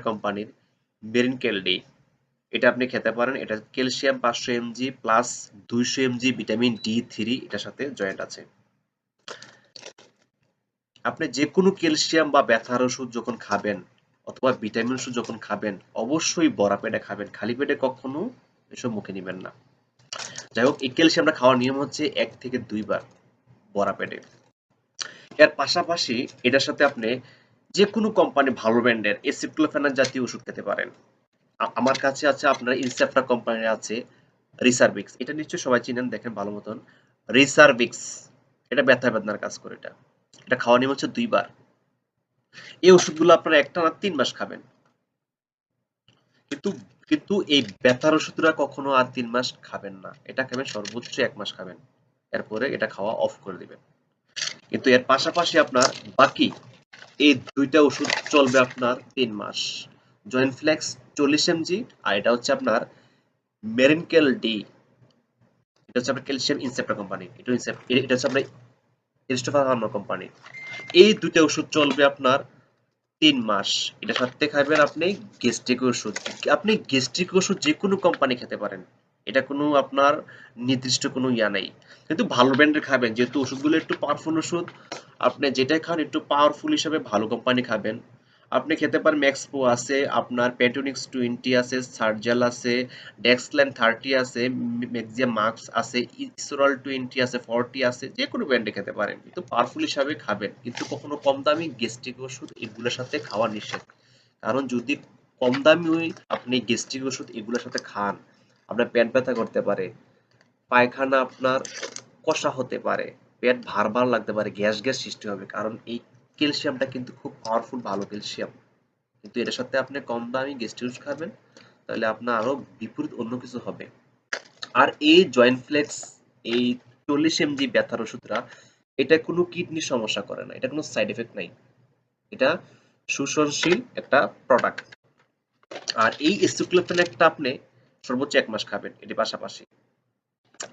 কোম্পানির মেরিনকেল ডি, এটা আপনি খেতে পারেন। এটা calcium 500 mg plus 200 mg vitamin D3 এটার সাথে জয়েন্ট আছে। আপনি যে কোনো ক্যালসিয়াম বা ব্যথার ওষুধ যখন খাবেন অথবা ভিটামিন ওষুধ যখন খাবেন অবশ্যই ভরা পেটে খাবেন, খালি পেটে কখনো এসব মুখে নেবেন না। যাই হোক, এই ক্যালসিয়ামটা খাওয়ার নিয়ম হচ্ছে 1 থেকে 2 বার ভরা পেটে। এর পাশাপাশি এটার সাথে আপনি যে কোনো কোম্পানি ভালো ব্র্যান্ডের এসিক্লোফেনাক জাতীয় ওষুধ খেতে পারেন। আমার কাছে আছে আপনার ইনসেপ্টা কোম্পানির আছে রিসার্ভিক্স, এটা নিশ্চয়ই সবাই চিনেন, দেখেন ভালো মতন। রিসার্ভিক্স এটা ব্যথা বেদনার কাজ করে। এটা খাওয়া নিয়ম হচ্ছে 2 বার। এই ওষুধগুলো আপনারা একটানা 3 মাস খাবেন। কিন্তু কিন্তু এই ব্যথার ওষুধটা কখনো আর 3 মাস খাবেন না। এটা খাবেন সর্বোচ্চ 1 মাস খাবেন। এরপরে এটা খাওয়া অফ করে দিবেন। কিন্তু এর পাশাপাশি আপনার বাকি এই 2টা ওষুধ চলবে আপনার 3 মাস। জয়েন্ট ফ্লেক্স 40 mg আর এটা হচ্ছে আপনার মেরিনকেল ডি। এটা হচ্ছে আপনার ক্যালসিয়াম ইনসেপ্টা কোম্পানি। এটা হচ্ছে আপনার ক্রিস্টোফার ফার্মা কোম্পানি। এই 2টা ওষুধ চলবে আপনার 3 মাস। এটার সাথে খাবেন আপনি গ্যাস্ট্রিক ওষুধ। আপনি গ্যাস্ট্রিক ওষুধ যে কোনো কোম্পানি খেতে পারেন। এটা কোনো আপনার নির্দিষ্ট কোনো ইয়া নাই। কিন্তু ভালো ব্র্যান্ডের খাবেন, যেহেতু ওষুধগুলো একটু পাওয়ারফুল ওষুধ। আপনি যেটাই খান একটু পাওয়ারফুল হিসাবে ভালো কোম্পানি খাবেন। আপনি খেতে পারেন ম্যাক্সপো আছে, আপনার পেটোনিক্স 20 আছে, সার্জাল আছে, ডেক্সল্যান 30 আছে, ম্যাক্সিয়াম মার্কস আছে, ইসোরাল 20 আছে, 40 আছে, যে কোনো ব্র্যান্ডে খেতে পারেন। কিন্তু পাওয়ারফুল হিসাবে খাবেন। কিন্তু কখনো কম দামি গ্যাস্ট্রিক ওষুধ এগুলোর সাথে খাওয়া নিষেধ। কারণ যদি কম দামি আপনি গ্যাস্ট্রিক ওষুধ এগুলোর সাথে খান, আপনার পেট ব্যথা করতে পারে, পায়খানা আপনার কষা হতে পারে, পেট ভার ভার লাগতে পারে, গ্যাস গ্যাস সৃষ্টি হবে। কারণ এই ক্যালসিয়ামটা কিন্তু খুব পাওয়ারফুল ভালো ক্যালসিয়াম। কিন্তু এটার সাথে আপনি কম দামি গ্যাস্ট্রিক ওষুধ খাবেন, তাহলে আপনার আরো বিপরীত অন্য কিছু হবে। আর এই জয়েন্ট ফ্লেক্স, এই 40 mg ব্যথার ওষুধটা, এটা কোনো কিডনির সমস্যা করে না, এটা কোনো সাইড এফেক্ট নাই। এটা সুসহনশীল একটা প্রোডাক্ট। আর এই এসিক্লোফেনাকটা আপনি সর্বোচ্চ 1 মাস খাবেন। এর পাশাপাশি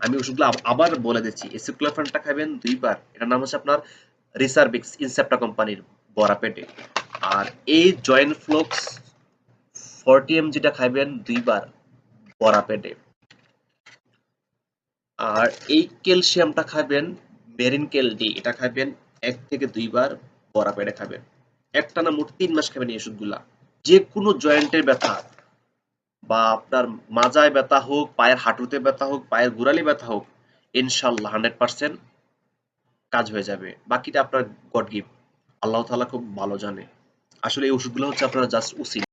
আমি ওষুধগুলো আবার বলে দিচ্ছি। এসিক্লোফেনটা খাবেন 2 বার। এটার নাম হচ্ছে আপনার রিসার্ভিক্স ইনসেপ্টা কোম্পানির ভরা পেটে। আর এই জয়েন্ট ফ্লক্স 40 mg টা খাবেন 2 বার ভরা পেটে। আর এই ক্যালসিয়ামটা খাবেন মেরিনকেল ডি, এটা খাবেন 1 থেকে 2 বার ভরা পেটে খাবেন। একটানা মোট 3 মাস খাবেন এই ওষুধগুলা। যে কোনো জয়েন্টের ব্যথা বা আপনার মাজায় ব্যথা হোক, পায়ের হাঁটুতে ব্যথা হোক, পায়ের গোড়ালি ব্যথা হোক, ইনশাআল্লাহ 100% কাজ হয়ে যাবে। বাকিটা আপনার গড গিফট। আল্লাহ তাআলা খুব ভালো জানে। আসলে এই ওষুধগুলো হচ্ছে আপনারা জাস্ট উসিলা।